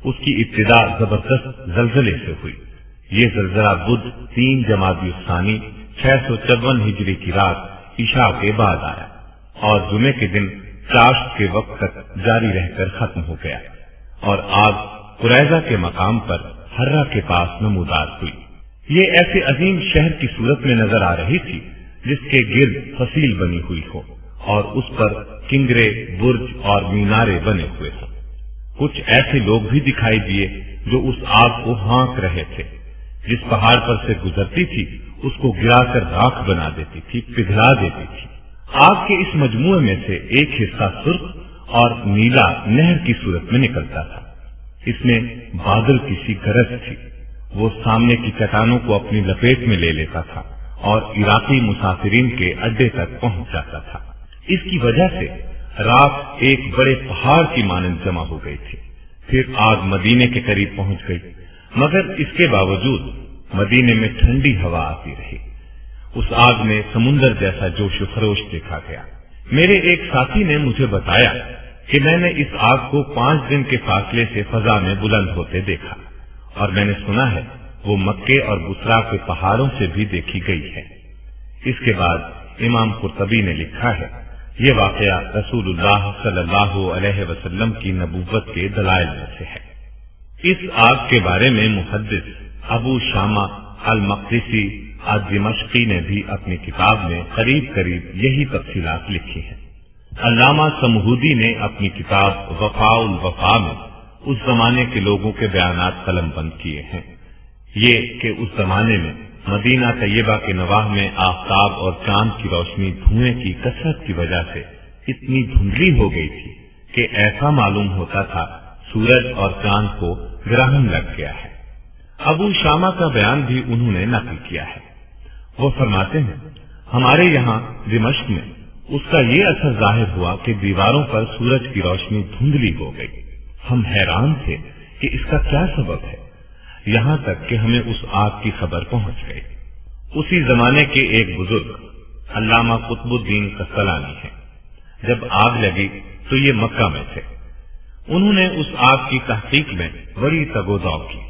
اس کی ابتدا زبردست زلزلے سے ہوئی۔ یہ زلزلہ بدھ 3 جمادی الثانی 654 ہجری کی رات عشاء کے بعد آیا اور جمعے کے دن چاشت کے وقت تک جاری رہ کر ختم ہو گیا، اور آگ قریظہ کے مقام پر ہرہ کے پاس نمودار ہوئی۔ یہ ایسے عظیم شہر کی صورت میں نظر آ رہی تھی جس کے گرد فصیل بنی ہوئی ہو اور اس پر کنگرے، برج اور مینارے بنے ہوئے ہوں۔ کچھ ایسے لوگ بھی دکھائی دیے جو اس آگ کو ہانک رہے تھے۔ جس پہاڑ پر سے گزرتی تھی اس کو گرا کر راکھ بنا دیتی تھی، پگھلا دیتی تھی۔ آگ کے اس مجموعے میں سے ایک حصہ سرخ اور نیلا نہر کی صورت میں نکلتا تھا۔ اس میں بادل کی سی گرج تھی۔ وہ سامنے کی چٹانوں کو اپنی لپیٹ میں لے لیتا تھا اور عراقی مسافرین کے اڈے تک پہنچ جاتا تھا۔ اس کی وجہ سے راکھ ایک بڑے پہاڑ کی مانند جمع ہو گئی تھی۔ پھر آگ مدینے کے قریب پہنچ گئی، مگر اس کے باوجود مدینے میں ٹھنڈی ہوا آتی رہی۔ اس آگ میں سمندر جیسا جوش و خروش دیکھا گیا۔ میرے ایک ساتھی نے مجھے بتایا کہ میں نے اس آگ کو 5 دن کے فاصلے سے فضا میں بلند ہوتے دیکھا، اور میں نے سنا ہے وہ مکے اور بصرہ کے پہاڑوں سے بھی دیکھی گئی ہے۔ اس کے بعد امام قرطبی نے لکھا ہے، یہ واقعہ رسول اللہ صلی اللہ علیہ وسلم کی نبوت کے دلائل میں سے ہے۔ اس آگ کے بارے میں محدث ابو شامہ المقدسی الدمشقی نے بھی اپنی کتاب میں قریب یہی تفصیلات لکھی ہیں۔ علامہ سمہودی نے اپنی کتاب وفاء الوفا میں اس زمانے کے لوگوں کے بیانات قلم بند کیے ہیں۔ یہ کہ اس زمانے میں مدینہ طیبہ کے نواح میں آفتاب اور چاند کی روشنی دھوئیں کی کثرت کی وجہ سے اتنی دھندلی ہو گئی تھی کہ ایسا معلوم ہوتا تھا سورج اور چاند کو گرہن لگ گیا ہے۔ ابو شامہ کا بیان بھی انہوں نے نقل کیا ہے۔ وہ فرماتے ہیں، ہمارے یہاں دمشق میں اس کا یہ اثر ظاہر ہوا کہ دیواروں پر سورج کی روشنی دھندلی ہو گئی۔ ہم حیران تھے کہ اس کا کیا سبب ہے، یہاں تک کہ ہمیں اس آگ کی خبر پہنچ گئی۔ اسی زمانے کے ایک بزرگ علامہ قطب الدین قسطلانی ہیں۔ جب آگ لگی تو یہ مکہ میں تھے۔ انہوں نے اس آگ کی تحقیق میں بڑی تگ و دو کی،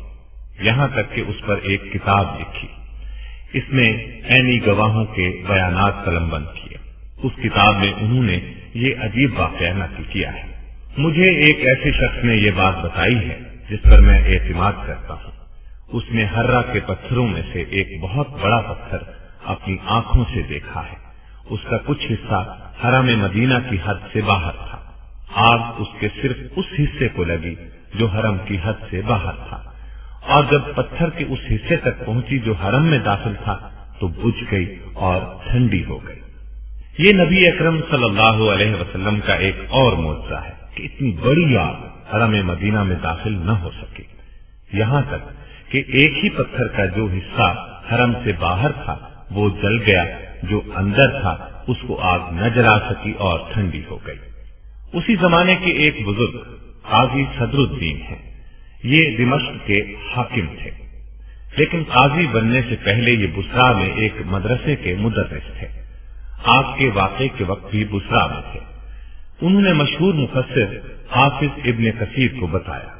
یہاں تک کہ اس پر ایک کتاب لکھی۔ اس میں عینی گواہوں کے بیانات قلم بند کیے۔ اس کتاب میں انہوں نے یہ عجیب واقعہ نقل کیا ہے۔ مجھے ایک ایسے شخص نے یہ بات بتائی ہے جس پر میں اعتماد کرتا ہوں۔ اس نے ہرہ کے پتھروں میں سے ایک بہت بڑا پتھر اپنی آنکھوں سے دیکھا ہے۔ اس کا کچھ حصہ حرم مدینہ کی حد سے باہر تھا۔ آگ اس کے صرف اس حصے کو لگی جو حرم کی حد سے باہر تھا، اور جب پتھر کے اس حصے تک پہنچی جو حرم میں داخل تھا تو بجھ گئی اور ٹھنڈی ہو گئی۔ یہ نبی اکرم صلی اللہ علیہ وسلم کا ایک اور معجزہ ہے کہ اتنی بڑی آگ حرم مدینہ میں داخل نہ ہو سکی، یہاں تک کہ ایک ہی پتھر کا جو حصہ حرم سے باہر تھا وہ جل گیا، جو اندر تھا اس کو آگ نہ جلا سکی اور ٹھنڈی ہو گئی۔ اسی زمانے کے ایک بزرگ قاضی صدر الدین ہیں۔ یہ دمشق کے حاکم تھے، لیکن قاضی بننے سے پہلے یہ بصرہ میں ایک مدرسے کے مدرس تھے۔ آگ کے واقعے کے وقت بھی بصرہ میں تھے۔ انہوں نے مشہور مفسر حافظ ابن کثیر کو بتایا،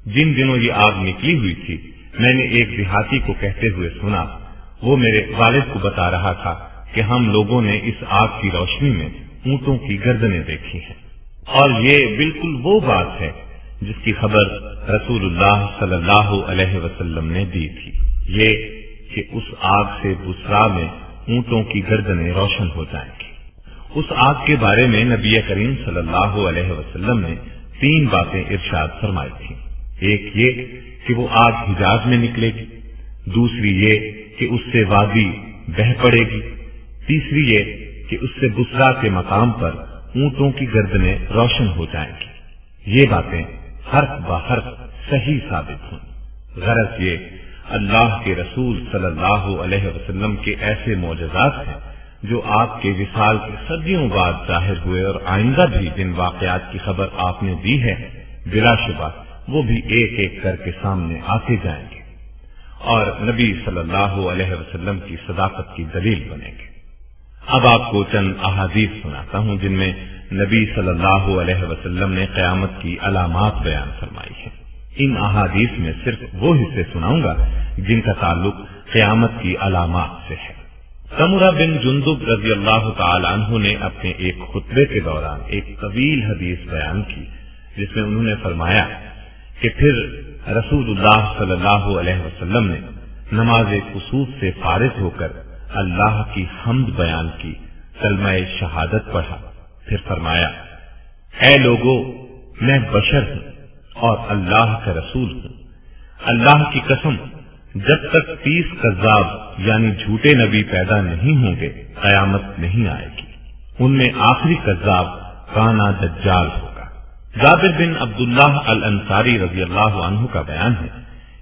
جن دنوں یہ آگ نکلی ہوئی تھی میں نے ایک دیہاتی کو کہتے ہوئے سنا، وہ میرے والد کو بتا رہا تھا کہ ہم لوگوں نے اس آگ کی روشنی میں اونٹوں کی گردنیں دیکھی ہیں، اور یہ بالکل وہ بات ہے جس کی خبر رسول اللہ صلی اللہ علیہ وسلم نے دی تھی، یہ کہ اس آگ سے بصرہ میں اونٹوں کی گردنیں روشن ہو جائیں گی۔ اس آگ کے بارے میں نبی کریم صلی اللہ علیہ وسلم نے 3 باتیں ارشاد فرمائی تھیں۔ ایک یہ کہ وہ آگ حجاز میں نکلے گی، دوسری یہ کہ اس سے وادی بہہ پڑے گی، تیسری یہ کہ اس سے بصرہ کے مقام پر اونٹوں کی گردنیں روشن ہو جائیں گی۔ یہ باتیں حرف بحرف صحیح ثابت ہوں۔ غرض یہ اللہ کے رسول صلی اللہ علیہ وسلم کے ایسے معجزات ہیں جو آپ کے وصال کے صدیوں بعد ظاہر ہوئے، اور آئندہ بھی جن واقعات کی خبر آپ نے دی ہے بلا شبہ وہ بھی ایک ایک کر کے سامنے آتے جائیں گے اور نبی صلی اللہ علیہ وسلم کی صداقت کی دلیل بنیں گے۔ اب آپ کو چند احادیث سناتا ہوں جن میں نبی صلی اللہ علیہ وسلم نے قیامت کی علامات بیان فرمائی ہیں۔ ان احادیث میں صرف وہ حصے سناؤں گا جن کا تعلق قیامت کی علامات سے ہے۔ سمرہ بن جندب رضی اللہ تعالی عنہ نے اپنے ایک خطبے کے دوران ایک طویل حدیث بیان کی، جس میں انہوں نے فرمایا کہ پھر رسول اللہ صلی اللہ علیہ وسلم نے نماز کسوف سے فارغ ہو کر اللہ کی حمد بیان کی، کلمہ شہادت پڑھا، پھر فرمایا، اے لوگو، میں بشر ہوں اور اللہ کا رسول ہوں۔ اللہ کی قسم، جب تک 30 کذاب یعنی جھوٹے نبی پیدا نہیں ہوں گے قیامت نہیں آئے گی۔ ان میں آخری کذاب کانا دجال ہوگا۔ جابر بن عبداللہ الانصاری رضی اللہ عنہ کا بیان ہے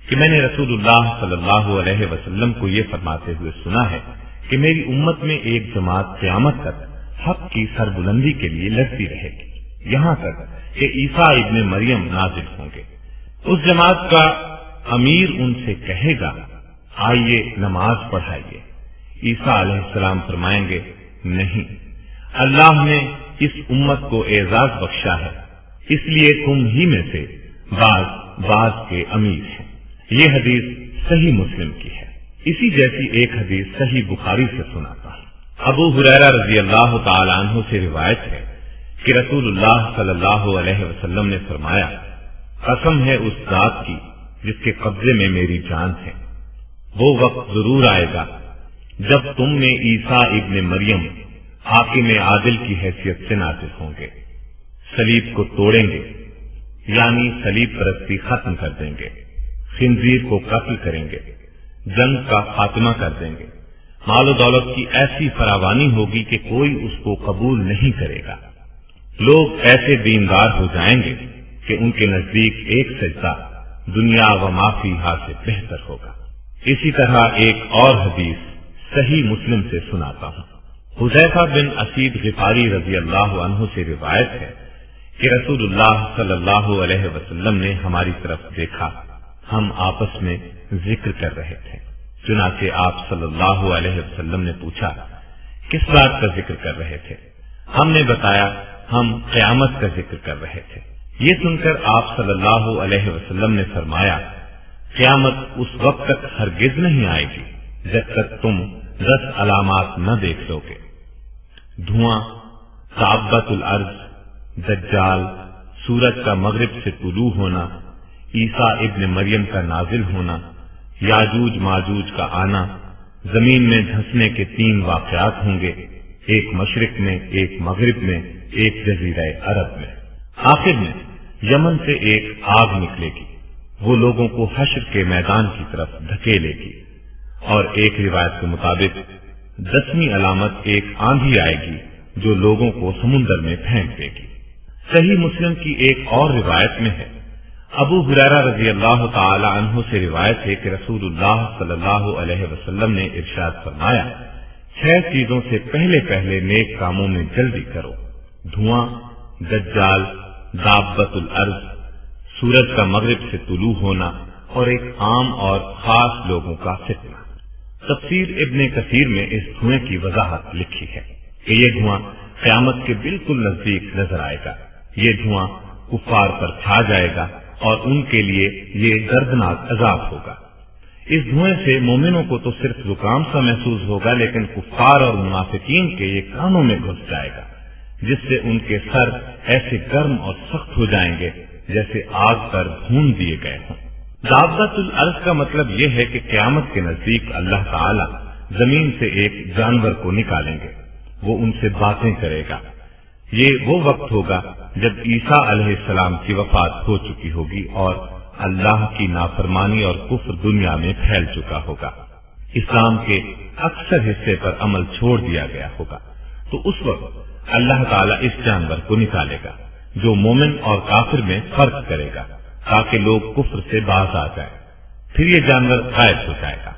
کہ میں نے رسول اللہ صلی اللہ علیہ وسلم کو یہ فرماتے ہوئے سنا ہے کہ میری امت میں ایک جماعت قیامت تک حق کی سربلندی کے لیے لڑتی رہے گی، یہاں تک کہ عیسیٰ ابن مریم نازل ہوں گے۔ اس جماعت کا امیر ان سے کہے گا، آئیے نماز پڑھائیے۔ عیسیٰ علیہ السلام فرمائیں گے، نہیں، اللہ نے اس امت کو اعزاز بخشا ہے، اس لیے تم ہی میں سے بعض کے امیر ہیں۔ یہ حدیث صحیح مسلم کی ہے۔ اسی جیسی ایک حدیث صحیح بخاری سے سناتا ہوں۔ ابو ہریرہ رضی اللہ تعالی عنہ سے روایت ہے کہ رسول اللہ صلی اللہ علیہ وسلم نے فرمایا، قسم ہے اس ذات کی جس کے قبضے میں میری جان ہے، وہ وقت ضرور آئے گا جب تم میں عیسیٰ ابن مریم حاکم عادل کی حیثیت سے نازل ہوں گے، صلیب کو توڑیں گے یعنی صلیب پرستی ختم کر دیں گے، خنزیر کو قتل کریں گے، جنگ کا خاتمہ کر دیں گے، مال و دولت کی ایسی فراوانی ہوگی کہ کوئی اس کو قبول نہیں کرے گا، لوگ ایسے دیندار ہو جائیں گے کہ ان کے نزدیک ایک سجدہ دنیا و ما فیہا سے بہتر ہوگا۔ اسی طرح ایک اور حدیث صحیح مسلم سے سناتا ہوں۔ حذیفہ بن اسید غفاری رضی اللہ عنہ سے روایت ہے کہ رسول اللہ صلی اللہ علیہ وسلم نے ہماری طرف دیکھا، ہم آپس میں ذکر کر رہے تھے، چنانچہ آپ صلی اللہ علیہ وسلم نے پوچھا، کس بات کا ذکر کر رہے تھے؟ ہم نے بتایا، ہم قیامت کا ذکر کر رہے تھے۔ یہ سن کر آپ صلی اللہ علیہ وسلم نے فرمایا، قیامت اس وقت تک ہرگز نہیں آئے گی جب تک تم 10 علامات نہ دیکھ لو گے: دھواں، دابۃ الارض، دجال، سورج کا مغرب سے طلوع ہونا، عیسیٰ ابن مریم کا نازل ہونا، یاجوج ماجوج کا آنا، زمین میں دھنسنے کے 3 واقعات ہوں گے، ایک مشرق میں، ایک مغرب میں، ایک جزیرہ عرب میں۔ آخر میں یمن سے ایک آگ نکلے گی، وہ لوگوں کو حشر کے میدان کی طرف دھکیلے گی، اور ایک روایت کے مطابق 10ویں علامت ایک آندھی آئے گی جو لوگوں کو سمندر میں پھینک دے گی۔ صحیح مسلم کی ایک اور روایت میں ہے، ابو ہریرہ رضی اللہ تعالی عنہ سے روایت ہے کہ رسول اللہ صلی اللہ علیہ وسلم نے ارشاد فرمایا، 6 چیزوں سے پہلے نیک کاموں میں جلدی کرو: دھواں، دجال، دابۃ الارض، سورج کا مغرب سے طلوع ہونا، اور ایک عام اور خاص لوگوں کا فتنہ۔ تفسیر ابن کثیر میں اس دھوئیں کی وضاحت لکھی ہے کہ یہ دھواں قیامت کے بالکل نزدیک نظر آئے گا، یہ دھواں کفار پر چھا جائے گا اور ان کے لیے یہ دردناک عذاب ہوگا۔ اس دھوئیں سے مومنوں کو تو صرف زکام سا محسوس ہوگا، لیکن کفار اور منافقین کے یہ کانوں میں گھس جائے گا، جس سے ان کے سر ایسے گرم اور سخت ہو جائیں گے جیسے آگ پر بھون دیے گئے ہوں۔ دابۃ الارض کا مطلب یہ ہے کہ قیامت کے نزدیک اللہ تعالی زمین سے ایک جانور کو نکالیں گے، وہ ان سے باتیں کرے گا۔ یہ وہ وقت ہوگا جب عیسیٰ علیہ السلام کی وفات ہو چکی ہوگی اور اللہ کی نافرمانی اور کفر دنیا میں پھیل چکا ہوگا، اسلام کے اکثر حصے پر عمل چھوڑ دیا گیا ہوگا، تو اس وقت اللہ تعالیٰ اس جانور کو نکالے گا جو مومن اور کافر میں فرق کرے گا تاکہ لوگ کفر سے باز آ جائیں۔ پھر یہ جانور غائب ہو جائے گا،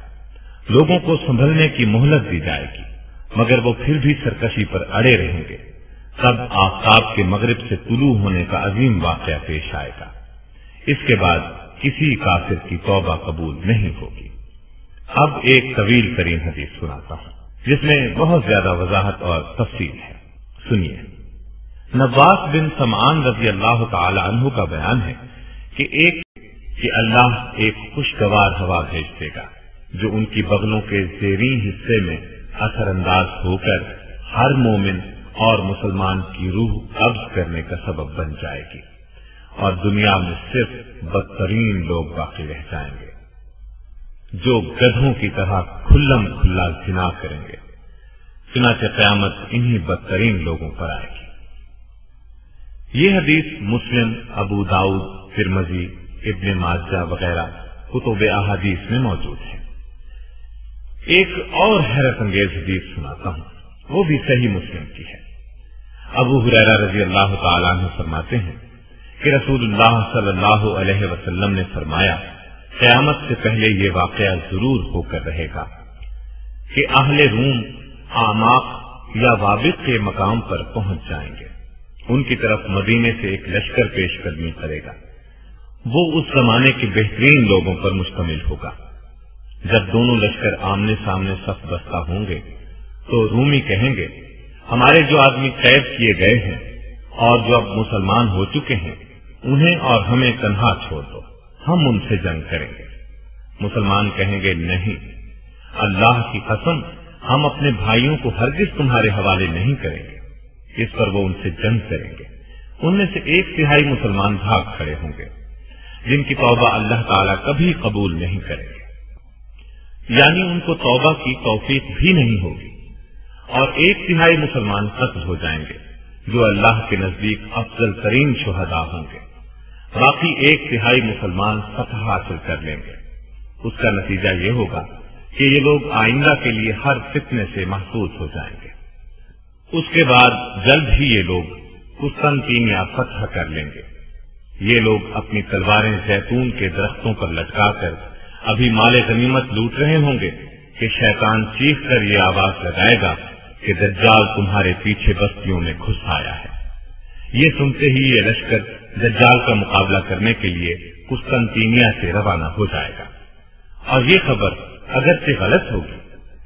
لوگوں کو سنبھلنے کی مہلت دی جائے گی، مگر وہ پھر بھی سرکشی پر اڑے رہیں گے۔ تب آفتاب کے مغرب سے طلوع ہونے کا عظیم واقعہ پیش آئے گا۔ اس کے بعد کسی کافر کی توبہ قبول نہیں ہوگی۔ اب ایک طویل ترین حدیث سناتا ہوں جس میں بہت زیادہ وضاحت اور تفصیل ہے، سنیے۔ نواس بن سمعان رضی اللہ تعالی عنہ کا بیان ہے کہ ایک کہ اللہ ایک خوشگوار ہوا بھیج دے گا جو ان کی بغلوں کے زیریں حصے میں اثر انداز ہو کر ہر مومن اور مسلمان کی روح قبض کرنے کا سبب بن جائے گی، اور دنیا میں صرف بدترین لوگ باقی رہ جائیں گے جو گدھوں کی طرح کھلم کھلا زنا کریں گے۔ چنانچہ قیامت انہی بدترین لوگوں پر آئے گی۔ یہ حدیث مسلم، ابو داؤد، ترمذی، ابن ماجہ وغیرہ کتب احادیث میں موجود ہے۔ ایک اور حیرت انگیز حدیث سناتا ہوں، وہ بھی صحیح مسلم کی ہے۔ ابو ہریرہ رضی اللہ تعالیٰ عنہ فرماتے ہیں کہ رسول اللہ صلی اللہ علیہ وسلم نے فرمایا، قیامت سے پہلے یہ واقعہ ضرور ہو کر رہے گا کہ اہل روم اعماق یا وابق کے مقام پر پہنچ جائیں گے، ان کی طرف مدینے سے ایک لشکر پیش قدمی کرے گا۔ وہ اس زمانے کے بہترین لوگوں پر مشتمل ہوگا۔ جب دونوں لشکر آمنے سامنے صف بستہ ہوں گے تو رومی کہیں گے، ہمارے جو آدمی قید کیے گئے ہیں اور جو اب مسلمان ہو چکے ہیں انہیں اور ہمیں تنہا چھوڑ دو، ہم ان سے جنگ کریں گے۔ مسلمان کہیں گے، نہیں، اللہ کی قسم، ہم اپنے بھائیوں کو ہرگز تمہارے حوالے نہیں کریں گے۔ اس پر وہ ان سے جنگ کریں گے۔ ان میں سے 1/3 مسلمان بھاگ کھڑے ہوں گے جن کی توبہ اللہ تعالیٰ کبھی قبول نہیں کرے گے، یعنی ان کو توبہ کی توفیق بھی نہیں ہوگی، اور 1/3 مسلمان قتل ہو جائیں گے جو اللہ کے نزدیک افضل ترین شہداء ہوں گے۔ باقی 1/3 مسلمان فتح حاصل کر لیں گے۔ اس کا نتیجہ یہ ہوگا کہ یہ لوگ آئندہ کے لیے ہر فتنے سے محفوظ ہو جائیں گے۔ اس کے بعد جلد ہی یہ لوگ قسطنطنیہ فتح کر لیں گے۔ یہ لوگ اپنی تلواریں زیتون کے درختوں پر لٹکا کر ابھی مال غنیمت لوٹ رہے ہوں گے کہ شیطان چیخ کر یہ آواز لگائے گا کہ دجال تمہارے پیچھے بستیوں میں گھس آیا ہے۔ یہ سنتے ہی یہ لشکر دجال کا مقابلہ کرنے کے لیے قسطنطنیہ سے روانہ ہو جائے گا، اور یہ خبر اگرچہ غلط ہوگی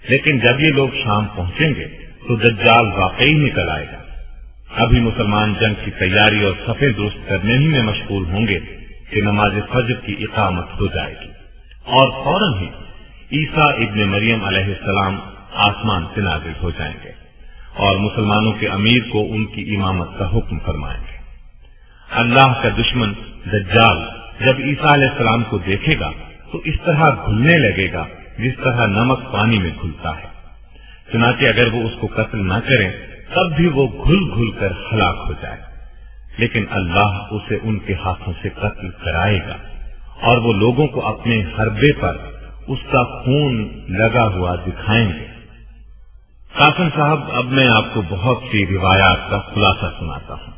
لیکن جب یہ لوگ شام پہنچیں گے تو دجال واقعی نکل آئے گا۔ ابھی مسلمان جنگ کی تیاری اور صفیں درست کرنے ہی میں مشغول ہوں گے کہ نماز فجر کی اقامت ہو جائے گی، اور فوراً ہی عیسیٰ ابن مریم علیہ السلام آسمان سے نازل ہو جائیں گے اور مسلمانوں کے امیر کو ان کی امامت کا حکم فرمائیں گے۔ اللہ کا دشمن دجال جب عیسیٰ علیہ السلام کو دیکھے گا تو اس طرح گھلنے لگے گا جس طرح نمک پانی میں گھلتا ہے۔ چنانچہ اگر وہ اس کو قتل نہ کریں تب بھی وہ گھل گھل کر ہلاک ہو جائے، لیکن اللہ اسے ان کے ہاتھوں سے قتل کرائے گا، اور وہ لوگوں کو اپنے حربے پر اس کا خون لگا ہوا دکھائیں گے۔ قاسم صاحب، اب میں آپ کو بہت سی روایات کا خلاصہ سناتا ہوں۔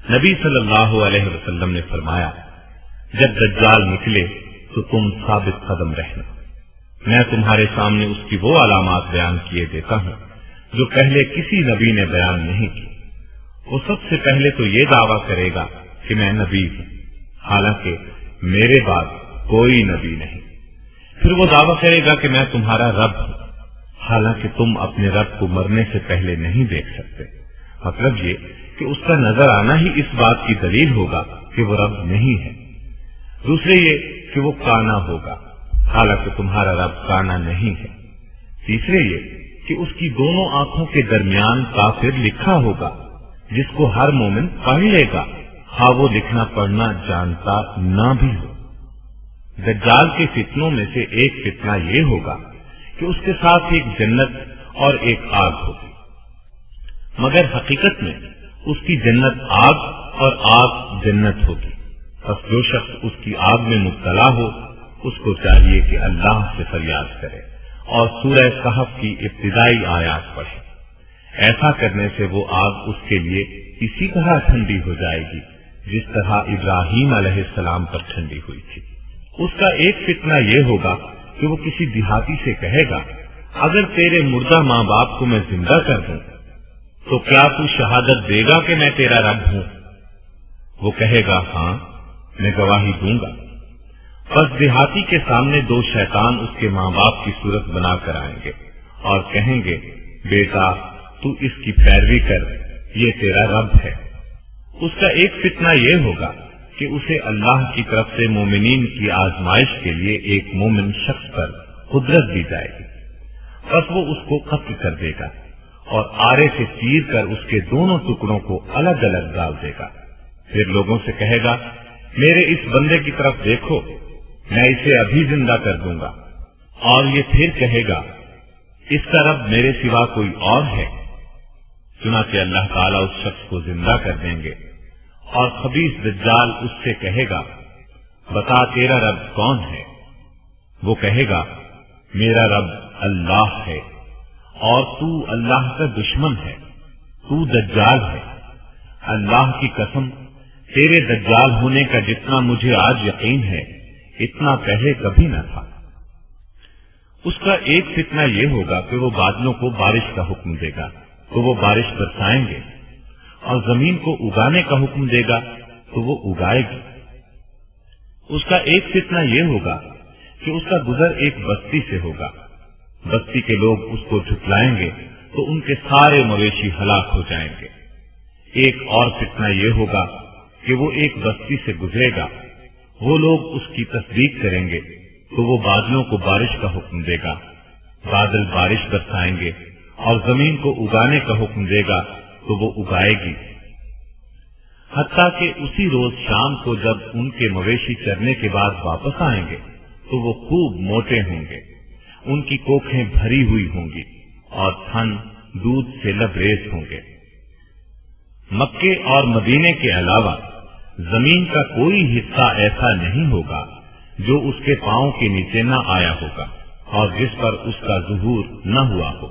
نبی صلی اللہ علیہ وسلم نے فرمایا، جب دجال نکلے تو تم ثابت قدم رہنا، میں تمہارے سامنے اس کی وہ علامات بیان کیے دیتا ہوں جو پہلے کسی نبی نے بیان نہیں کی۔ وہ سب سے پہلے تو یہ دعویٰ کرے گا کہ میں نبی ہوں، حالانکہ میرے بعد کوئی نبی نہیں۔ پھر وہ دعویٰ کرے گا کہ میں تمہارا رب ہوں، حالانکہ تم اپنے رب کو مرنے سے پہلے نہیں دیکھ سکتے۔ مطلب یہ کہ اس کا نظر آنا ہی اس بات کی دلیل ہوگا کہ وہ رب نہیں ہے۔ دوسرے یہ کہ وہ کانا ہوگا، حالانکہ تمہارا رب کانا نہیں ہے۔ تیسرے یہ کہ اس کی دونوں آنکھوں کے درمیان کافر لکھا ہوگا جس کو ہر مومن پڑھ لے گا، ہاں وہ لکھنا پڑھنا جانتا نہ بھی ہو۔ دجال کے فتنوں میں سے ایک فتنہ یہ ہوگا کہ اس کے ساتھ ایک جنت اور ایک آگ ہوگی، مگر حقیقت میں اس کی جنت آگ اور آگ جنت ہوگی۔ بس جو شخص اس کی آگ میں مبتلا ہو اس کو چاہیے کہ اللہ سے فریاد کرے اور سورہ کہف کی ابتدائی آیات پڑھے۔ ایسا کرنے سے وہ آگ اس کے لیے اسی طرح ٹھنڈی ہو جائے گی جس طرح ابراہیم علیہ السلام پر ٹھنڈی ہوئی تھی۔ اس کا ایک فتنہ یہ ہوگا کہ وہ کسی دیہاتی سے کہے گا، اگر تیرے مردہ ماں باپ کو میں زندہ کر دوں تو کیا تو شہادت دے گا کہ میں تیرا رب ہوں؟ وہ کہے گا، ہاں میں گواہی دوں گا۔ بس دیہاتی کے سامنے دو شیطان اس کے ماں باپ کی صورت بنا کر آئیں گے اور کہیں گے، بیٹا تو اس کی پیروی کر، یہ تیرا رب ہے۔ اس کا ایک فتنہ یہ ہوگا کہ اسے اللہ کی طرف سے مومنین کی آزمائش کے لیے ایک مومن شخص پر قدرت دی جائے گی، بس وہ اس کو قتل کر دے گا اور آرے سے چیر کر اس کے دونوں ٹکڑوں کو الگ الگ ڈال دے گا۔ پھر لوگوں سے کہے گا، میرے اس بندے کی طرف دیکھو، میں اسے ابھی زندہ کر دوں گا۔ اور یہ پھر کہے گا، اس کا رب میرے سوا کوئی اور ہے؟ چنانچہ اللہ تعالیٰ اس شخص کو زندہ کر دیں گے اور خبیث دجال اس سے کہے گا، بتا تیرا رب کون ہے؟ وہ کہے گا، میرا رب اللہ ہے اور تو اللہ کا دشمن ہے، تو دجال ہے۔ اللہ کی قسم، تیرے دجال ہونے کا جتنا مجھے آج یقین ہے اتنا پہلے کبھی نہ تھا۔ اس کا ایک فتنہ یہ ہوگا کہ وہ بادلوں کو بارش کا حکم دے گا تو وہ بارش برسائیں گے، اور زمین کو اگانے کا حکم دے گا تو وہ اگائے گی۔ اس کا ایک فتنہ یہ ہوگا کہ اس کا گزر ایک بستی سے ہوگا، بستی کے لوگ اس کو جھٹلائیں گے تو ان کے سارے مویشی ہلاک ہو جائیں گے۔ ایک اور فتنہ یہ ہوگا کہ وہ ایک بستی سے گزرے گا، وہ لوگ اس کی تصدیق کریں گے تو وہ بادلوں کو بارش کا حکم دے گا، بادل بارش برسائیں گے، اور زمین کو اگانے کا حکم دے گا تو وہ اگائے گی۔ حتیٰ کہ اسی روز شام کو جب ان کے مویشی چرنے کے بعد واپس آئیں گے تو وہ خوب موٹے ہوں گے، ان کی کوکھیں بھری ہوئی ہوں گی اور تھن دودھ سے لبریز ہوں گے۔ مکے اور مدینے کے علاوہ زمین کا کوئی حصہ ایسا نہیں ہوگا جو اس کے پاؤں کے نیچے نہ آیا ہوگا اور جس پر اس کا ظہور نہ ہوا ہو۔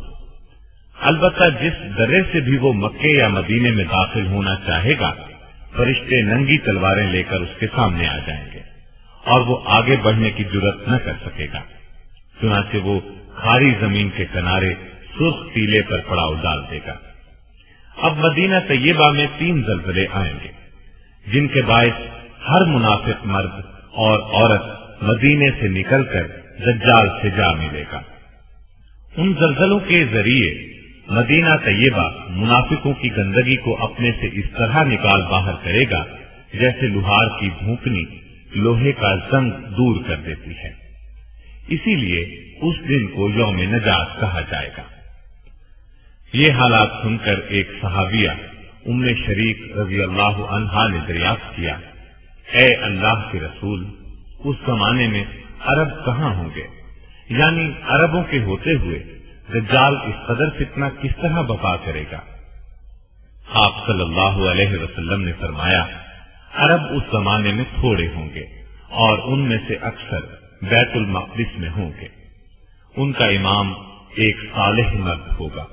البتہ جس درے سے بھی وہ مکے یا مدینے میں داخل ہونا چاہے گا، فرشتے ننگی تلواریں لے کر اس کے سامنے آ جائیں گے اور وہ آگے بڑھنے کی جرأت نہ کر سکے گا۔ چنانچہ وہ کھاری زمین کے کنارے سرخ تیلے پر پڑاؤ ڈال دے گا۔ اب مدینہ طیبہ میں 3 زلزلے آئیں گے جن کے باعث ہر منافق مرد اور عورت مدینے سے نکل کر دجال سے جا ملے گا۔ ان زلزلوں کے ذریعے مدینہ طیبہ منافقوں کی گندگی کو اپنے سے اس طرح نکال باہر کرے گا جیسے لوہار کی بھونکنی لوہے کا زنگ دور کر دیتی ہے۔ اسی لیے اس دن کو یوم نجات کہا جائے گا۔ یہ حالات سن کر ایک صحابیہ ام شریک رضی اللہ عنہا نے دریافت کیا، اے اللہ کے رسول، اس زمانے میں عرب کہاں ہوں گے؟ یعنی عربوں کے ہوتے ہوئے دجال اس قدر فتنہ کس طرح بپا کرے گا؟ آپ صلی اللہ علیہ وسلم نے فرمایا، عرب اس زمانے میں تھوڑے ہوں گے اور ان میں سے اکثر بیت المقدس میں ہوں گے۔ ان کا امام ایک صالح مرد ہوگا،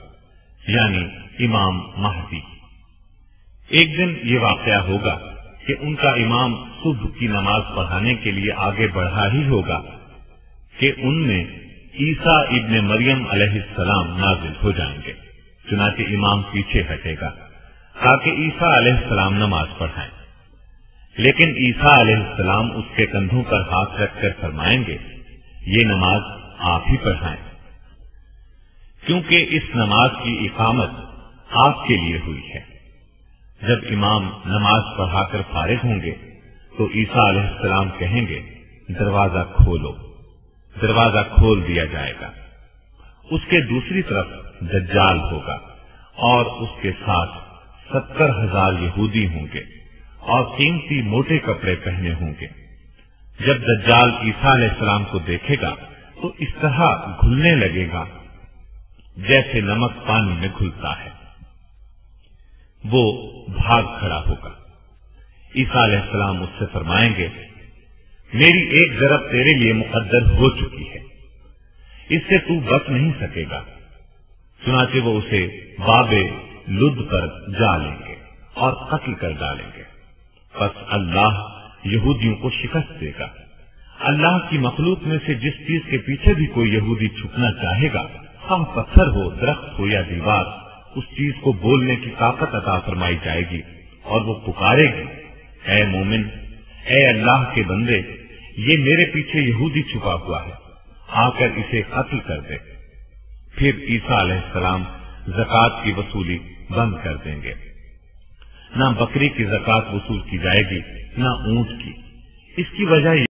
یعنی امام مہدی۔ ایک دن یہ واقعہ ہوگا کہ ان کا امام صبح کی نماز پڑھانے کے لیے آگے بڑھا ہی ہوگا کہ ان میں عیسیٰ ابن مریم علیہ السلام نازل ہو جائیں گے۔ چنانچہ امام پیچھے ہٹے گا تاکہ عیسیٰ علیہ السلام نماز پڑھائیں، لیکن عیسیٰ علیہ السلام اس کے کندھوں پر ہاتھ رکھ کر فرمائیں گے، یہ نماز آپ ہی پڑھائیں، کیونکہ اس نماز کی اقامت آپ کے لیے ہوئی ہے۔ جب امام نماز پڑھا کر فارغ ہوں گے تو عیسیٰ علیہ السلام کہیں گے، دروازہ کھولو۔ دروازہ کھول دیا جائے گا۔ اس کے دوسری طرف دجال ہوگا اور اس کے ساتھ 70,000 یہودی ہوں گے اور قیمتی موٹے کپڑے پہنے ہوں گے۔ جب دجال عیسیٰ علیہ السلام کو دیکھے گا تو اس طرح گھلنے لگے گا جیسے نمک پانی میں گھلتا ہے۔ وہ بھاگ کھڑا ہوگا۔ عیسیٰ علیہ السلام اس سے فرمائیں گے، میری ایک ضرب تیرے لیے مقدر ہو چکی ہے، اس سے تو بچ نہیں سکے گا۔ چنانچہ وہ اسے باب لد پر جا لیں گے اور قتل کر ڈالیں گے۔ پس اللہ یہودیوں کو شکست دے گا۔ اللہ کی مخلوق میں سے جس چیز کے پیچھے بھی کوئی یہودی چھپنا چاہے گا، خواہ پتھر ہو، درخت ہو یا دیوار، اس چیز کو بولنے کی طاقت عطا فرمائی جائے گی اور وہ پکارے گی، اے مومن، اے اللہ کے بندے، یہ میرے پیچھے یہودی چھپا ہوا ہے، آ کر اسے قتل کر دے۔ پھر عیسیٰ علیہ السلام زکوٰۃ کی وصولی بند کر دیں گے۔ نہ بکری کی زکات وصول کی جائے گی نہ اونٹ کی۔ اس کی وجہ